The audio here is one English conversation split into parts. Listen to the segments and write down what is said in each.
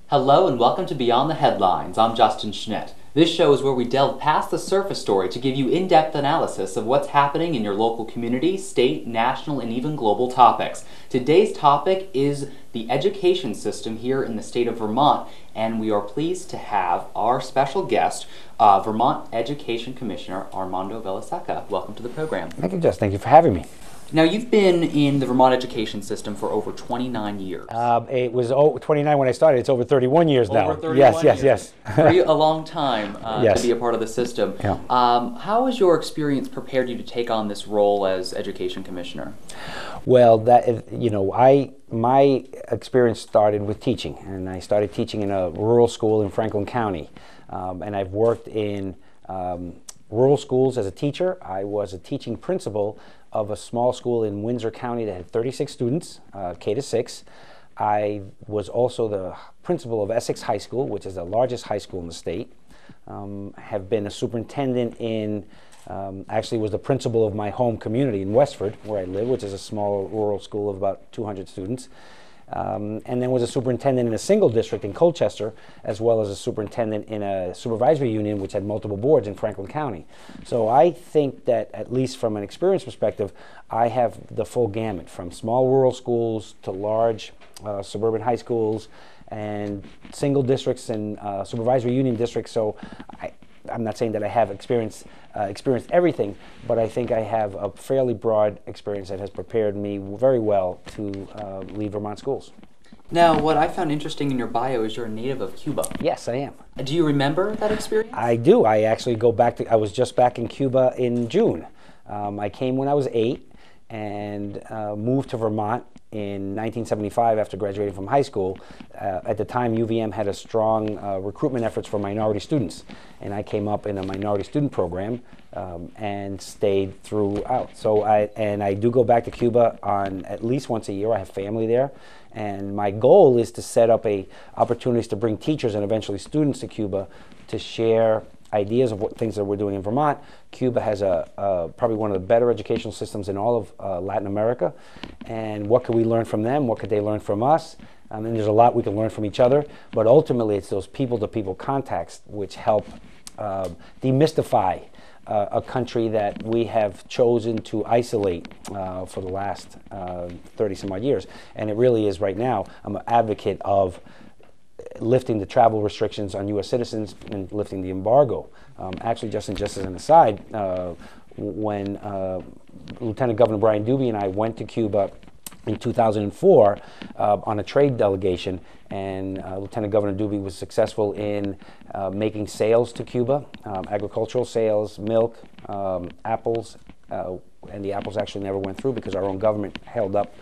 Hello and welcome to Beyond the Headlines. I'm Justin Schnitt. This show is where we delve past the surface story to give you in-depth analysis of what's happening in your local community, state, national, and even global topics. Today's topic is the education system here in the state of Vermont, and we are pleased to have our special guest, Vermont Education Commissioner Armando Villaseca. Welcome to the program. Thank you, Justin. Thank you for having me. Now, you've been in the Vermont education system for over 29 years. It was 29 when I started. It's over 31 years now. Over 31 years. Yes. Pretty a long time Yes. to be a part of the system. Yeah. How has your experience prepared you to take on this role as Education Commissioner? Well, my experience started with teaching, and I started teaching in a rural school in Franklin County, and I've worked in rural schools as a teacher. I was a teaching principal of a small school in Windsor County that had 36 students, K to 6. I was also the principal of Essex High School, which is the largest high school in the state. Have been a superintendent in, actually was the principal of my home community in Westford, where I live, which is a small rural school of about 200 students. And then was a superintendent in a single district in Colchester, as well as a superintendent in a supervisory union which had multiple boards in Franklin County. So I think that, at least from an experience perspective, I have the full gamut, from small rural schools to large suburban high schools and single districts and supervisory union districts. So I'm not saying that I have experienced everything, but I think I have a fairly broad experience that has prepared me very well to lead Vermont schools. Now, what I found interesting in your bio is you're a native of Cuba. Yes, I am. Do you remember that experience? I do. I actually go back to, I was just back in Cuba in June. I came when I was 8 and moved to Vermont in 1975 after graduating from high school. At the time, UVM had a strong recruitment efforts for minority students, and I came up in a minority student program and stayed throughout. So I do go back to Cuba on at least once a year. I have family there, and my goal is to set up opportunities to bring teachers and eventually students to Cuba to share ideas of what things that we're doing in Vermont. Cuba has probably one of the better educational systems in all of Latin America, and what could we learn from them? What could they learn from us? And there's a lot we can learn from each other, but ultimately it's those people-to-people contacts which help demystify a country that we have chosen to isolate for the last 30-some-odd years. And it really is right now, I'm an advocate of lifting the travel restrictions on U.S. citizens and lifting the embargo. Actually, just as an aside, when Lieutenant Governor Brian Doobie and I went to Cuba in 2004 on a trade delegation, and Lieutenant Governor Doobie was successful in making sales to Cuba, agricultural sales, milk, apples, and the apples actually never went through because our own government held up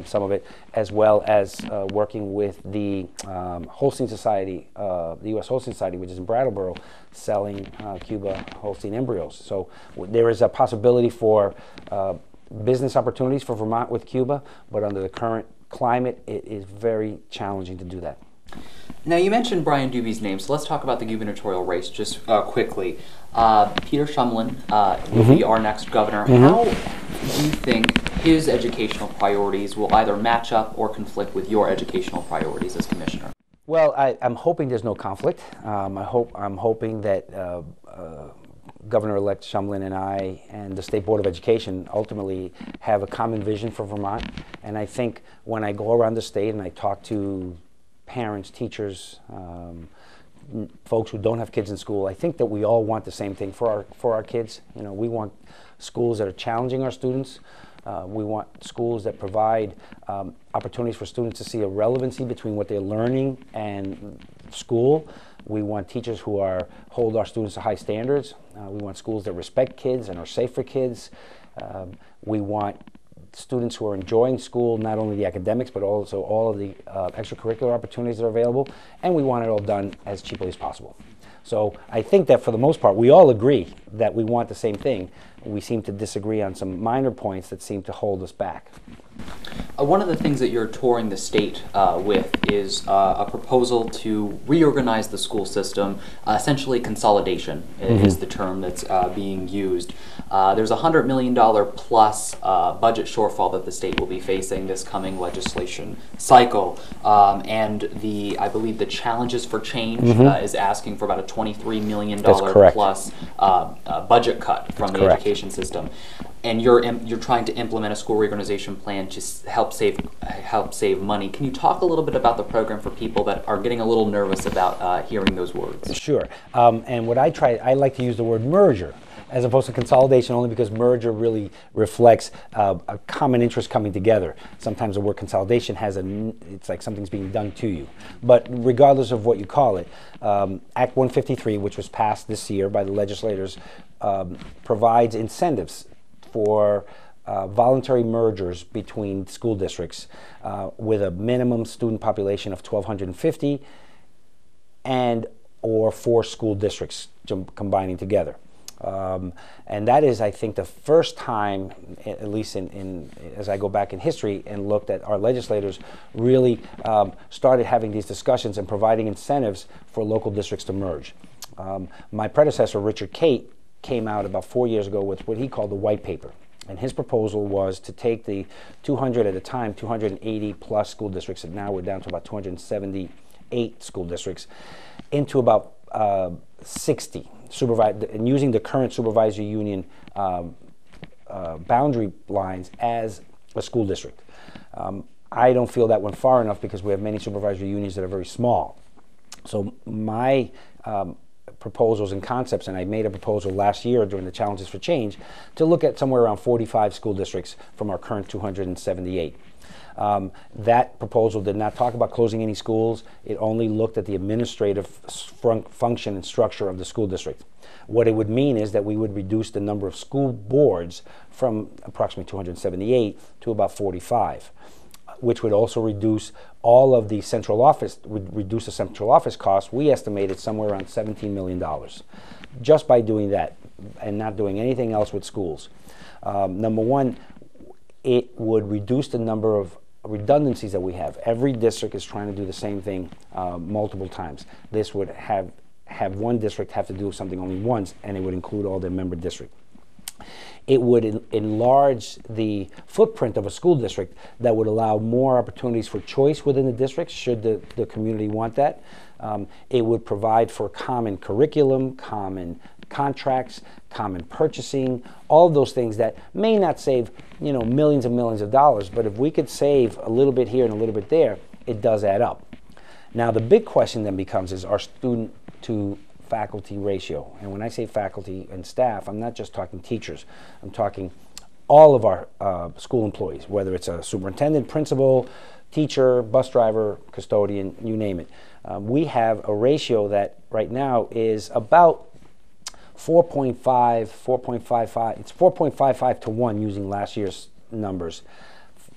some of it, as well as working with the Holstein Society, the U.S. Holstein Society, which is in Brattleboro, selling Cuba Holstein embryos. So there is a possibility for business opportunities for Vermont with Cuba, but under the current climate, it is very challenging to do that. Now, you mentioned Brian Doobie's name, so let's talk about the gubernatorial race just quickly. Peter Shumlin will be our next governor. How do you think his educational priorities will either match up or conflict with your educational priorities as commissioner? Well, I'm hoping there's no conflict. I'm hoping that Governor-elect Shumlin and I and the State Board of Education ultimately have a common vision for Vermont. And I think when I go around the state and I talk to parents, teachers, folks who don't have kids in school, I think that we all want the same thing for our kids. You know, we want schools that are challenging our students. We want schools that provide opportunities for students to see a relevancy between what they're learning and school. We want teachers who hold our students to high standards. We want schools that respect kids and are safe for kids. We want students who are enjoying school, not only the academics, but also all of the extracurricular opportunities that are available. And we want it all done as cheaply as possible. So I think that for the most part, we all agree that we want the same thing. We seem to disagree on some minor points that seem to hold us back. One of the things that you're touring the state with is a proposal to reorganize the school system. Essentially, consolidation is the term that's being used. There's a $100 million plus budget shortfall that the state will be facing this coming legislation cycle. And I believe the Challenges for Change is asking for about a $23 million plus budget cut from the education system. And you're trying to implement a school reorganization plan to help save money. Can you talk a little bit about the program for people that are getting a little nervous about hearing those words? Sure. And what I like to use the word merger as opposed to consolidation, only because merger really reflects a common interest coming together. Sometimes the word consolidation it's like something's being done to you. But regardless of what you call it, Act 153, which was passed this year by the legislators, provides incentives for voluntary mergers between school districts with a minimum student population of 1,250 and or 4 school districts combining together. And that is, I think, the first time, at least as I go back in history and looked at our legislators really started having these discussions and providing incentives for local districts to merge. My predecessor, Richard Cate, came out about 4 years ago with what he called the white paper. And his proposal was to take the 200 at a time, 280 plus school districts, and now we're down to about 278 school districts, into about 60, and using the current supervisory union boundary lines as a school district. I don't feel that went far enough because we have many supervisory unions that are very small. So my proposals and concepts, and I made a proposal last year during the Challenges for Change to look at somewhere around 45 school districts from our current 278. That proposal did not talk about closing any schools. It only looked at the administrative function and structure of the school district. What it would mean is that we would reduce the number of school boards from approximately 278 to about 45, which would also reduce all of the central office, would reduce the central office costs. We estimated somewhere around $17 million just by doing that and not doing anything else with schools. Number one, it would reduce the number of redundancies that we have. Every district is trying to do the same thing multiple times. This would have one district have to do something only once, and it would include all their member districts. It would enlarge the footprint of a school district that would allow more opportunities for choice within the district, should the community want that. It would provide for common curriculum, common contracts, common purchasing, all of those things that may not save, millions and millions of dollars, but if we could save a little bit here and a little bit there, it does add up. Now the big question then becomes is our student to faculty ratio. And when I say faculty and staff, I'm not just talking teachers. I'm talking all of our school employees, whether it's a superintendent, principal, teacher, bus driver, custodian, you name it. We have a ratio that right now is about 4.55. It's 4.55 to 1 using last year's numbers.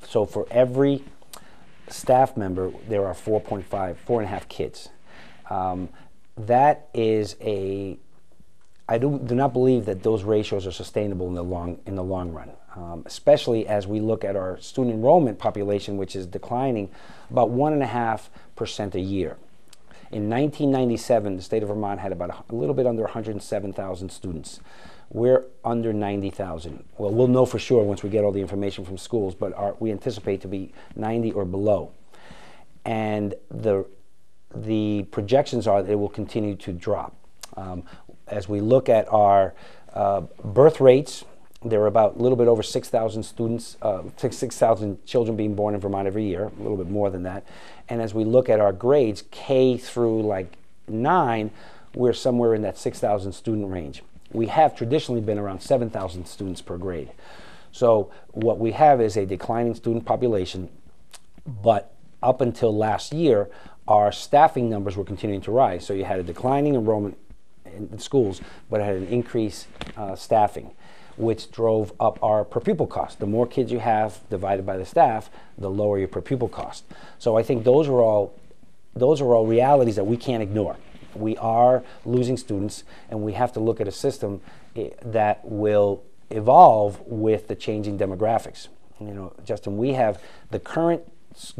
So for every staff member, there are 4.5 kids. That is I do not believe that those ratios are sustainable in the long run, especially as we look at our student enrollment population, which is declining about 1.5% a year. In 1997, the state of Vermont had about a little bit under 107,000 students. We're under 90,000. Well, we'll know for sure once we get all the information from schools, but we anticipate to be 90 or below. And the projections are that it will continue to drop. As we look at our birth rates, there are about a little bit over 6,000 students, 6,000 children being born in Vermont every year, a little bit more than that. And as we look at our grades, K through 9, we're somewhere in that 6,000 student range. We have traditionally been around 7,000 students per grade. So what we have is a declining student population, but up until last year, our staffing numbers were continuing to rise. So you had a declining enrollment in schools, but it had an increased staffing, which drove up our per pupil cost. The more kids you have divided by the staff, the lower your per pupil cost. So I think those are all realities that we can't ignore. We are losing students, and we have to look at a system that will evolve with the changing demographics. You know, Justin, we have the current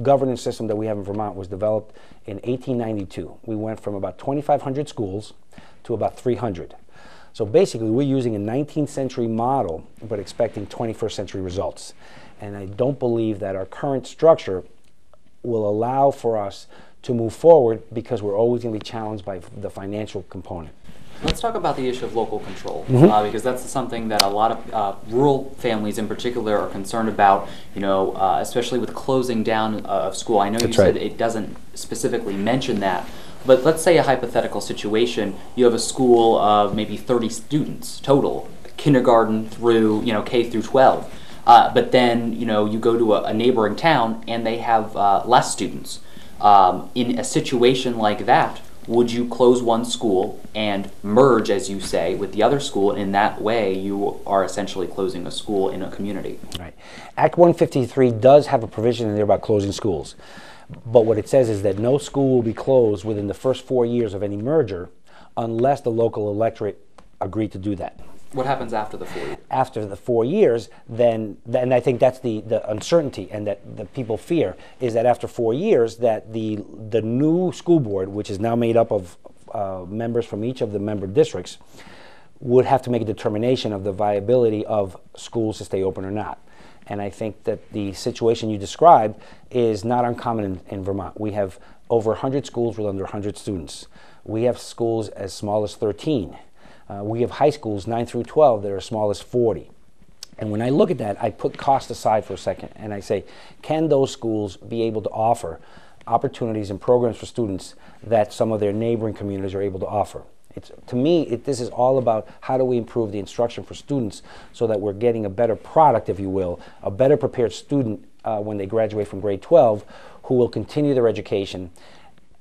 governance system that we have in Vermont was developed in 1892. We went from about 2,500 schools to about 300. So basically, we're using a 19th century model, but expecting 21st century results. And I don't believe that our current structure will allow for us to move forward, because we're always going to be challenged by the financial component. Let's talk about the issue of local control, because that's something that a lot of rural families in particular are concerned about, you know, especially with closing down of school. I know you said it doesn't specifically mention that, but let's say a hypothetical situation, you have a school of maybe 30 students total, kindergarten through, you know, K through 12, but then, you know, you go to a neighboring town and they have less students. In a situation like that, would you close one school and merge, as you say, with the other school, and in that way you are essentially closing a school in a community? Right. Act 153 does have a provision in there about closing schools, but what it says is that no school will be closed within the first 4 years of any merger unless the local electorate agree to do that. What happens after the 4 years? After the 4 years, then I think that's the uncertainty, and that the people fear is that after 4 years, that the new school board, which is now made up of members from each of the member districts, would have to make a determination of the viability of schools to stay open or not. And I think that the situation you described is not uncommon in Vermont. We have over 100 schools with under 100 students. We have schools as small as 13. We have high schools 9 through 12 that are as small as 40. And when I look at that, I put cost aside for a second and I say, can those schools be able to offer opportunities and programs for students that some of their neighboring communities are able to offer? To me, this is all about how do we improve the instruction for students so that we're getting a better product, if you will, a better prepared student when they graduate from grade 12 who will continue their education,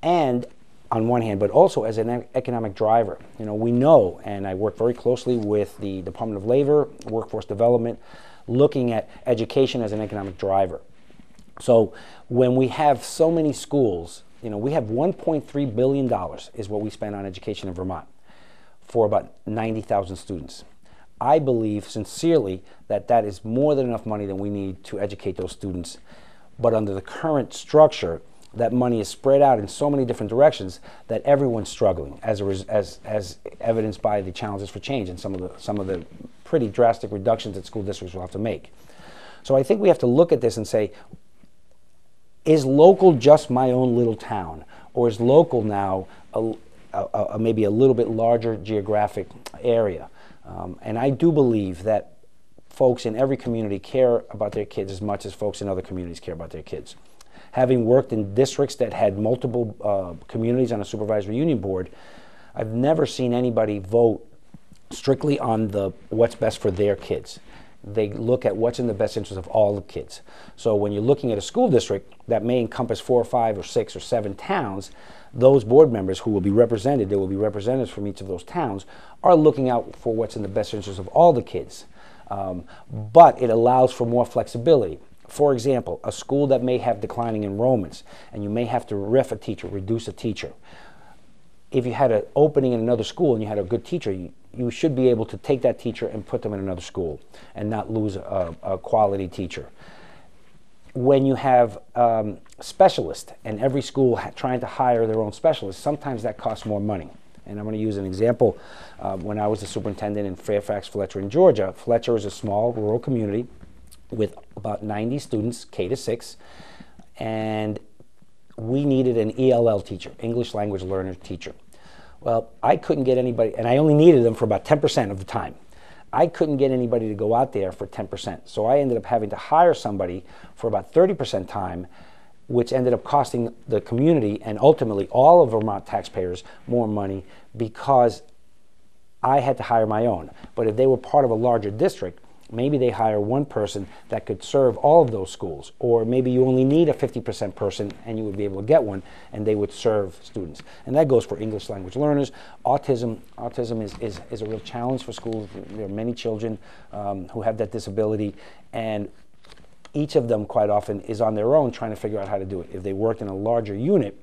and on one hand, but also as an economic driver. You know, we know, and I work very closely with the Department of Labor, Workforce Development, looking at education as an economic driver. So when we have so many schools, you know, we have $1.3 billion is what we spend on education in Vermont for about 90,000 students. I believe sincerely that that is more than enough money that we need to educate those students. But under the current structure, that money is spread out in so many different directions that everyone's struggling, as evidenced by the challenges for change and some of the pretty drastic reductions that school districts will have to make. So I think we have to look at this and say, is local just my own little town, or is local now maybe a little bit larger geographic area? And I do believe that folks in every community care about their kids as much as folks in other communities care about their kids. Having worked in districts that had multiple communities on a supervisory union board, I've never seen anybody vote strictly on what's best for their kids. They look at what's in the best interest of all the kids. So when you're looking at a school district that may encompass 4 or 5 or 6 or 7 towns, those board members who will be represented, there will be representatives from each of those towns, are looking out for what's in the best interest of all the kids. But it allows for more flexibility. For example, a school that may have declining enrollments, and you may have to ref a teacher, reduce a teacher. If you had an opening in another school and you had a good teacher, you should be able to take that teacher and put them in another school and not lose a quality teacher. When you have specialists, and every school trying to hire their own specialists, sometimes that costs more money. And I'm going to use an example. When I was the superintendent in Fairfax, Fletcher, in Georgia, Fletcher is a small rural community with about 90 students, K to 6, and we needed an ELL teacher, English Language Learner teacher. Well, I couldn't get anybody, and I only needed them for about 10% of the time. I couldn't get anybody to go out there for 10%, so I ended up having to hire somebody for about 30% time, which ended up costing the community and ultimately all of Vermont taxpayers more money because I had to hire my own. But if they were part of a larger district, maybe they hire one person that could serve all of those schools, or maybe you only need a 50% person and you would be able to get one and they would serve students. And that goes for English language learners. Autism is a real challenge for schools. There are many children who have that disability, and each of them quite often is on their own trying to figure out how to do it. If they worked in a larger unit,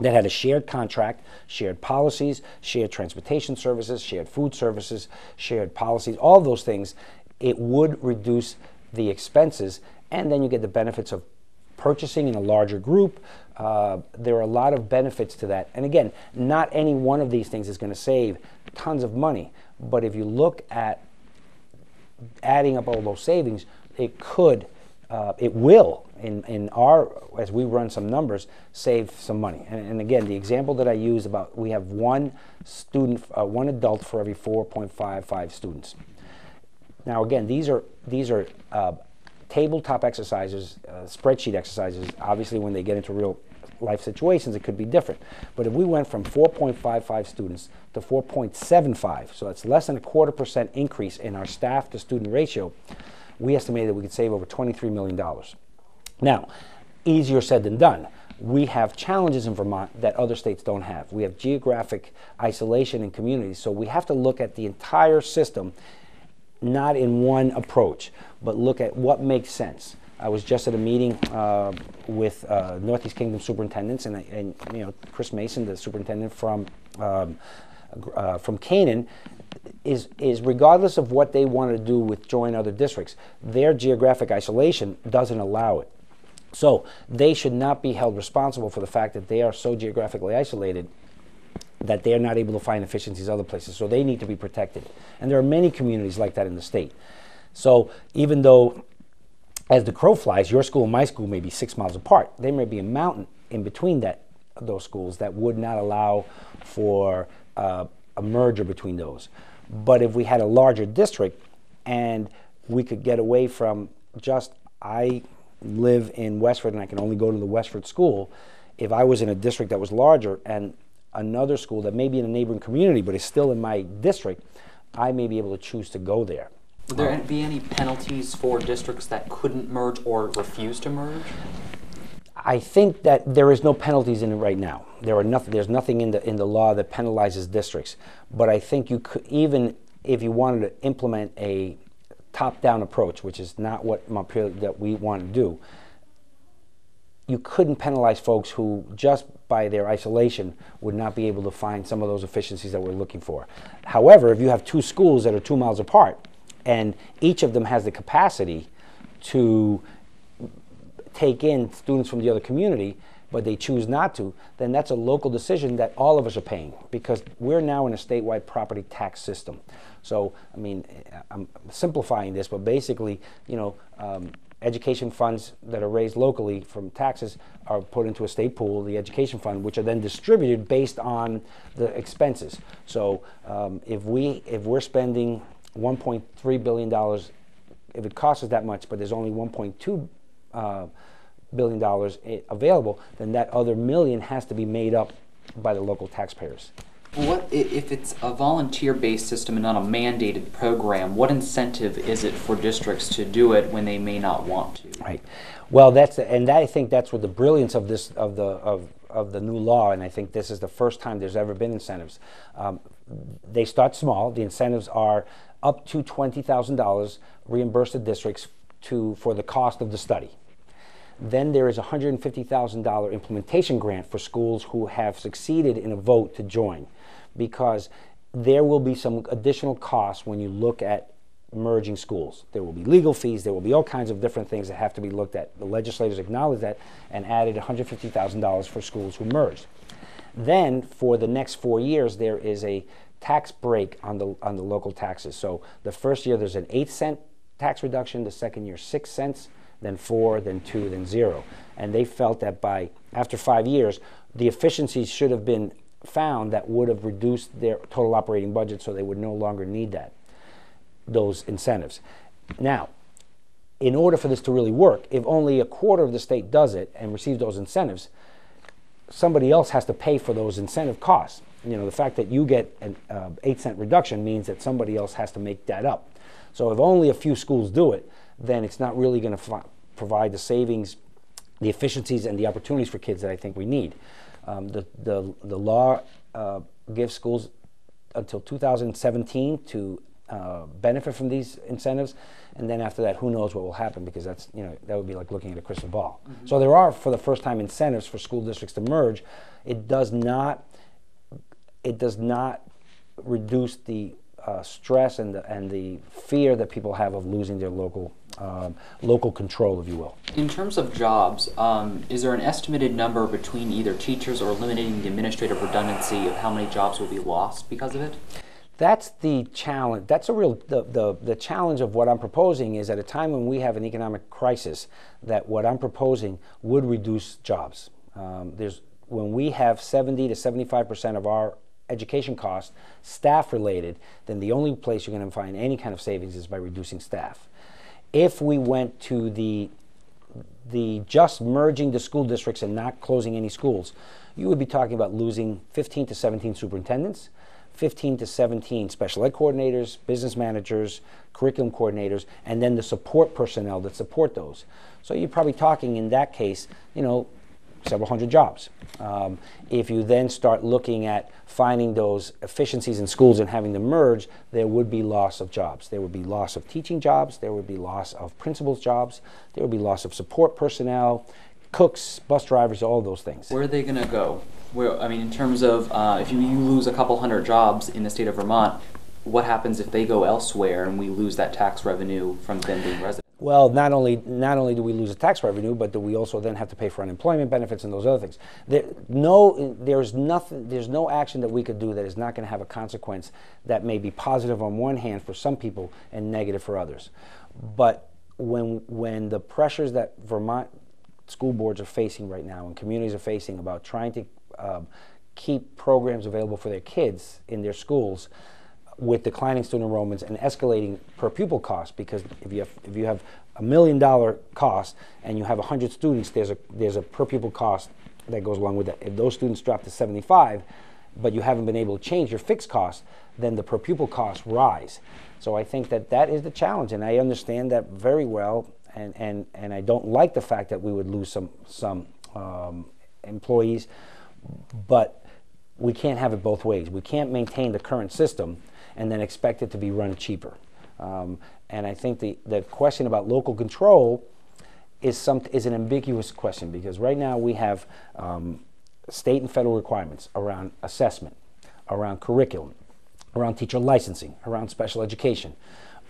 that had a shared contract, shared policies, shared transportation services, shared food services, shared policies, all those things, it would reduce the expenses, and then you get the benefits of purchasing in a larger group. There are a lot of benefits to that. And again, not any one of these things is going to save tons of money, but if you look at adding up all those savings, it will, as we run some numbers, save some money. And again, the example that I use about, we have one adult for every 4.55 students. Now again, these are tabletop exercises, spreadsheet exercises. Obviously, when they get into real life situations, it could be different. But if we went from 4.55 students to 4.75, so that's less than a 0.25% increase in our staff to student ratio, we estimated that we could save over $23 million. Now, easier said than done. We have challenges in Vermont that other states don't have. We have geographic isolation in communities, so we have to look at the entire system, not in one approach, but look at what makes sense. I was just at a meeting with Northeast Kingdom superintendents, and Chris Mason, the superintendent from Canaan, is regardless of what they want to do with join other districts, their geographic isolation doesn't allow it. So they should not be held responsible for the fact that they are so geographically isolated that they are not able to find efficiencies other places. So they need to be protected. And there are many communities like that in the state. So even though, as the crow flies, your school and my school may be 6 miles apart, there may be a mountain in between those schools that would not allow for a merger between those. But if we had a larger district and we could get away from just, I live in Westford and I can only go to the Westford school, if I was in a district that was larger and another school that may be in a neighboring community but is still in my district, I may be able to choose to go there. Would there be any penalties for districts that couldn't merge or refuse to merge? I think that there is no penalties in it right now. There's nothing in the law that penalizes districts. But I think you could, even if you wanted to implement a top-down approach, which is not what Montpelier that we want to do, you couldn't penalize folks who just by their isolation would not be able to find some of those efficiencies that we're looking for. However, if you have two schools that are 2 miles apart and each of them has the capacity to take in students from the other community, but they choose not to, then that's a local decision that all of us are paying, because we're now in a statewide property tax system. So, I mean, I'm simplifying this, but basically, education funds that are raised locally from taxes are put into a state pool, the education fund, which are then distributed based on the expenses. So if we're spending $1.3 billion, if it costs us that much, but there's only $1.2 billion available, then that other million has to be made up by the local taxpayers. What if it's a volunteer-based system and not a mandated program? What incentive is it for districts to do it when they may not want to? Right. Well, I think that's what the brilliance of this of the new law, and I think this is the first time there's ever been incentives. They start small. The incentives are up to $20,000 reimbursed to districts for the cost of the study. Then there is a $150,000 implementation grant for schools who have succeeded in a vote to join, because there will be some additional costs when you look at merging schools. There will be legal fees, there will be all kinds of different things that have to be looked at. The legislators acknowledged that and added $150,000 for schools who merged. Then for the next 4 years, there is a tax break on the local taxes. So the first year there's an 8-cent tax reduction, the second year 6 cents, then 4, then 2, then 0. And they felt that after 5 years, the efficiencies should have been found that would have reduced their total operating budget, so they would no longer need those incentives. Now, in order for this to really work, if only a quarter of the state does it and receives those incentives, somebody else has to pay for those incentive costs. The fact that you get an 8-cent reduction means that somebody else has to make that up. So if only a few schools do it, then it's not really going to provide the savings, the efficiencies, and the opportunities for kids that I think we need. The law gives schools until 2017 to benefit from these incentives, and then after that, who knows what will happen, because that's, that would be like looking at a crystal ball. So there are, for the first time, incentives for school districts to merge. It does not reduce the stress and the fear that people have of losing their local control, if you will. In terms of jobs, is there an estimated number between either teachers or eliminating the administrative redundancy of how many jobs will be lost because of it? That's the challenge. That's the challenge of what I'm proposing is, at a time when we have an economic crisis, that what I'm proposing would reduce jobs. When we have 70 to 75% of our education costs staff related, then the only place you're going to find any kind of savings is by reducing staff. If we went to the just merging the school districts and not closing any schools, you would be talking about losing 15 to 17 superintendents, 15 to 17 special ed coordinators, business managers, curriculum coordinators, and then the support personnel that support those. So you're probably talking, in that case, several hundred jobs. If you then start looking at finding those efficiencies in schools and having them merge, there would be loss of jobs. There would be loss of teaching jobs, there would be loss of principals' jobs, there would be loss of support personnel, cooks, bus drivers, all those things. Where are they going to go? In terms of if you lose a couple hundred jobs in the state of Vermont, what happens if they go elsewhere and we lose that tax revenue from them being residents? Well, not only do we lose the tax revenue, but do we also then have to pay for unemployment benefits and those other things. There's no action that we could do that is not going to have a consequence that may be positive on one hand for some people and negative for others. But when the pressures that Vermont school boards are facing right now and communities are facing about trying to keep programs available for their kids in their schools, with declining student enrollments and escalating per pupil costs, because if you have $1 million cost and you have 100 students, there's a per pupil cost that goes along with that. If those students drop to 75, but you haven't been able to change your fixed costs, then the per pupil costs rise. So I think that is the challenge, and I understand that very well, and I don't like the fact that we would lose some employees, but we can't have it both ways. We can't maintain the current system and then expect it to be run cheaper. And I think the question about local control is an ambiguous question, because right now we have state and federal requirements around assessment, around curriculum, around teacher licensing, around special education,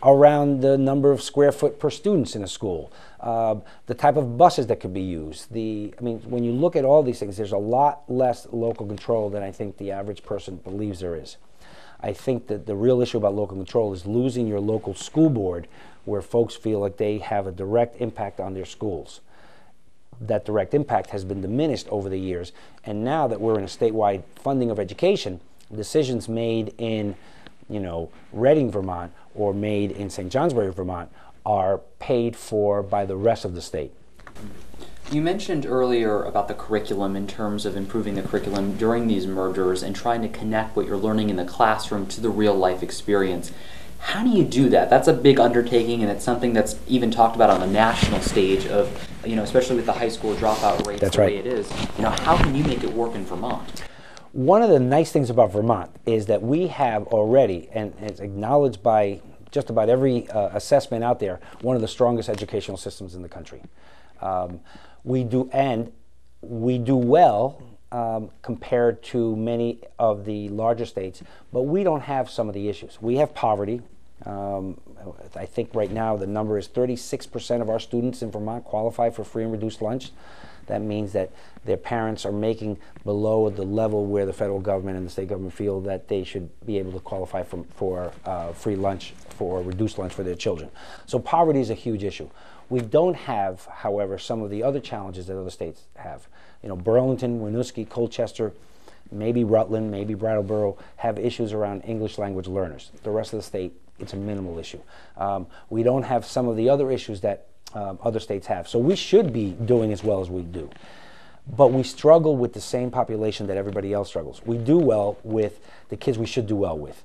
around the number of square foot per students in a school, the type of buses that could be used. When you look at all these things, there's a lot less local control than I think the average person believes there is. I think that the real issue about local control is losing your local school board, where folks feel like they have a direct impact on their schools. That direct impact has been diminished over the years, and now that we're in a statewide funding of education, decisions made in Reading, Vermont, or made in St. Johnsbury, Vermont, are paid for by the rest of the state. You mentioned earlier about the curriculum in terms of improving the curriculum during these mergers and trying to connect what you're learning in the classroom to the real life experience. How do you do that? That's a big undertaking, and it's something that's even talked about on the national stage of, especially with the high school dropout rate the way it is. How can you make it work in Vermont? One of the nice things about Vermont is that we have already, and it's acknowledged by just about every assessment out there, one of the strongest educational systems in the country. We do well compared to many of the larger states, but we don't have some of the issues. We have poverty. I think right now the number is 36% of our students in Vermont qualify for free and reduced lunch. That means that their parents are making below the level where the federal government and the state government feel that they should be able to qualify for free lunch, for reduced lunch for their children. So poverty is a huge issue. We don't have, however, some of the other challenges that other states have. Burlington, Winooski, Colchester, maybe Rutland, maybe Brattleboro have issues around English language learners. The rest of the state, it's a minimal issue. We don't have some of the other issues that other states have. So we should be doing as well as we do. But we struggle with the same population that everybody else struggles. We do well with the kids we should do well with.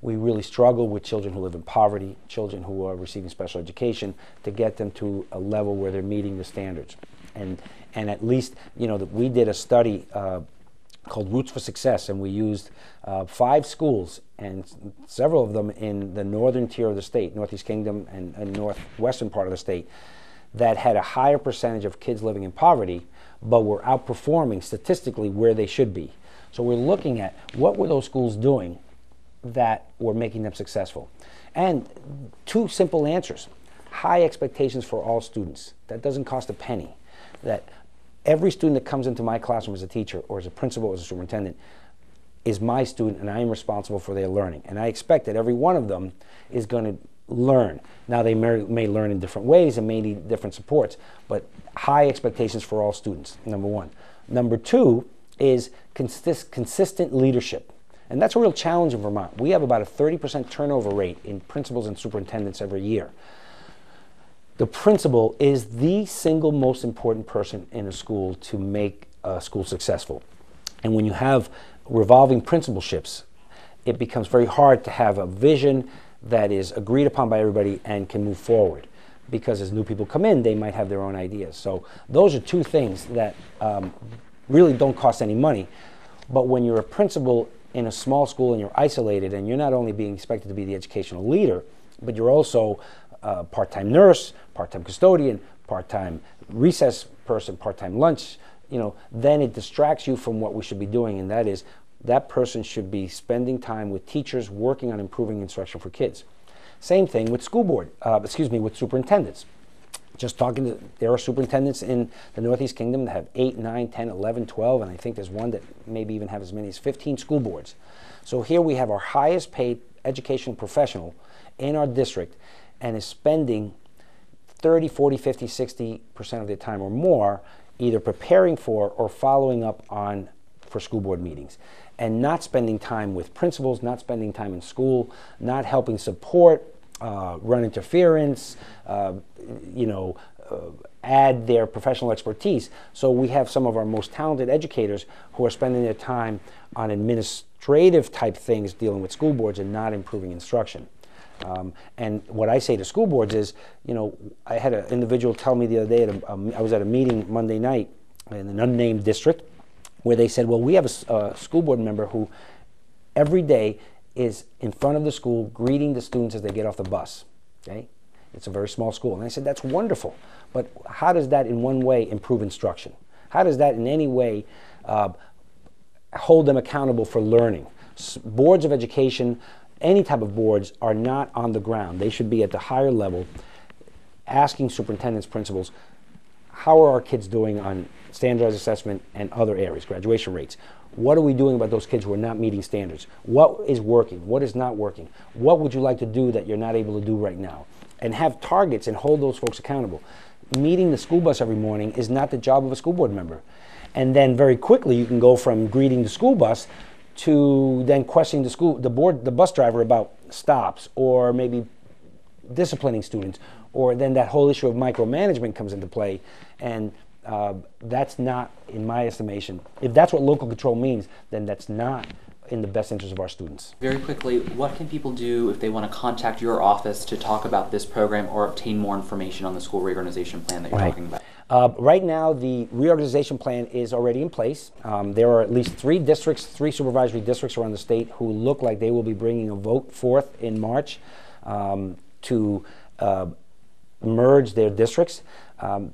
We really struggle with children who live in poverty, children who are receiving special education, to get them to a level where they're meeting the standards. And at least, we did a study called Roots for Success, and we used 5 schools, and several of them in the northern tier of the state, Northeast Kingdom and northwestern part of the state, that had a higher percentage of kids living in poverty, but were outperforming statistically where they should be. So we're looking at what were those schools doing that were making them successful. And 2 simple answers. High expectations for all students. That doesn't cost a penny. That every student that comes into my classroom as a teacher or as a principal or as a superintendent is my student, and I am responsible for their learning. And I expect that every one of them is going to learn. Now they may learn in different ways and may need different supports, but high expectations for all students, number 1. Number 2 is consistent leadership. And that's a real challenge in Vermont. We have about a 30% turnover rate in principals and superintendents every year. The principal is the single most important person in a school to make a school successful. And when you have revolving principalships, it becomes very hard to have a vision that is agreed upon by everybody and can move forward. Because as new people come in, they might have their own ideas. So those are 2 things that really don't cost any money. But when you're a principal in a small school and you're isolated, and you're not only being expected to be the educational leader, but you're also a part-time nurse, part-time custodian, part-time recess person, part-time lunch, then it distracts you from what we should be doing, and that is that person should be spending time with teachers working on improving instruction for kids. Same thing with with superintendents. Just talking to, there are superintendents in the Northeast Kingdom that have 8, 9, 10, 11, 12, and I think there's one that maybe even have as many as 15 school boards. So here we have our highest paid educational professional in our district and is spending 30, 40, 50, 60% of their time or more either preparing for or following up on for school board meetings, and not spending time with principals, not spending time in school, not helping support, run interference, add their professional expertise. So we have some of our most talented educators who are spending their time on administrative type things dealing with school boards and not improving instruction. And what I say to school boards is, I had an individual tell me the other day, I was at a meeting Monday night in an unnamed district, where they said, well, we have a school board member who every day is in front of the school greeting the students as they get off the bus. Okay? It's a very small school. And I said, that's wonderful. But how does that in one way improve instruction? How does that in any way hold them accountable for learning? Boards of education, any type of boards, are not on the ground. They should be at the higher level, asking superintendents, principals, how are our kids doing on standardized assessment and other areas, graduation rates? What are we doing about those kids who are not meeting standards? What is working? What is not working? What would you like to do that you're not able to do right now? And have targets and hold those folks accountable. Meeting the school bus every morning is not the job of a school board member. And then very quickly you can go from greeting the school bus to then questioning the bus driver about stops, or maybe disciplining students, or then that whole issue of micromanagement comes into play. And that's not, in my estimation, if that's what local control means, then that's not in the best interest of our students. Very quickly, what can people do if they want to contact your office to talk about this program or obtain more information on the school reorganization plan that you're talking about? Right now, the reorganization plan is already in place. There are at least 3 districts, 3 supervisory districts around the state who look like they will be bringing a vote forth in March to merge their districts.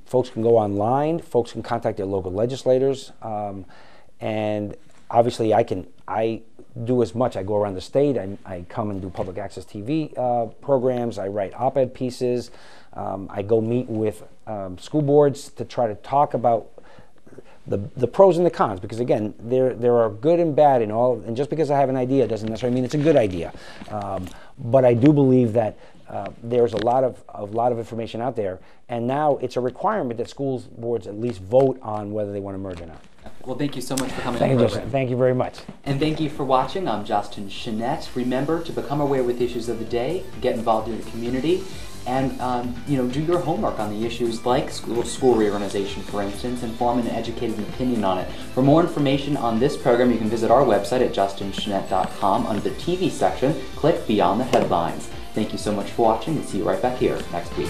Folks can go online, folks can contact their local legislators, and obviously I do as much. I go around the state, I come and do public access TV programs, I write op-ed pieces, I go meet with school boards to try to talk about the pros and the cons, because again, there are good and bad in all, and just because I have an idea doesn't necessarily mean it's a good idea. But I do believe that there's a lot of information out there, and now it's a requirement that schools boards at least vote on whether they want to merge or not. Well, thank you so much for coming on the program. Thank you very much. And thank you for watching. I'm Justin Chenette. Remember to become aware with issues of the day, get involved in the community, and do your homework on the issues like school reorganization, for instance, and form an educated opinion on it. For more information on this program, you can visit our website at justinchenette.com. Under the TV section, click Beyond the Headlines. Thank you so much for watching, and see you right back here next week.